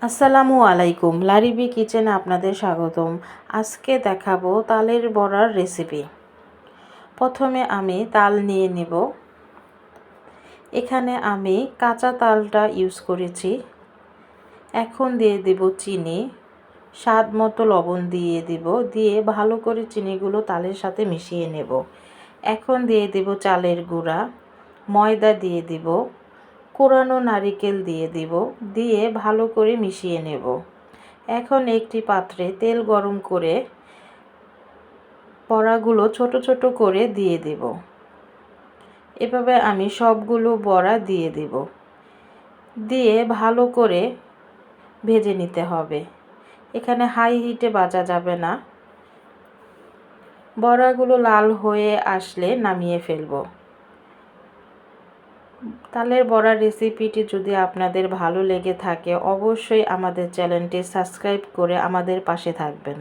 আসসালামু আলাইকুম, লারিবি কিচেনে আপনাদের স্বাগতম। আজকে দেখাবো তালের বড়ার রেসিপি। প্রথমে আমি তাল নিয়ে নিব। এখানে আমি কাঁচা তালটা ইউজ করেছি। এখন দিয়ে দেব চিনি, স্বাদ মতো লবণ দিয়ে দিব, দিয়ে ভালো করে চিনিগুলো তালের সাথে মিশিয়ে নেব। এখন দিয়ে দেব চালের গুঁড়া, ময়দা দিয়ে দিব, কোরানো নারিকেল দিয়ে দিব, দিয়ে ভালো করে মিশিয়ে নেব। এখন একটি পাত্রে তেল গরম করে বড়াগুলো ছোট ছোট করে দিয়ে দেব। এভাবে আমি সবগুলো বড়া দিয়ে দেব, দিয়ে ভালো করে ভেজে নিতে হবে। এখানে হাই হিটে ভাজা যাবে না। বড়াগুলো লাল হয়ে আসলে নামিয়ে ফেলবো। তালের বড়ার রেসিপিটি যদি আপনাদের ভালো লেগে থাকে অবশ্যই আমাদের চ্যানেলটি সাবস্ক্রাইব করে আমাদের পাশে থাকবেন।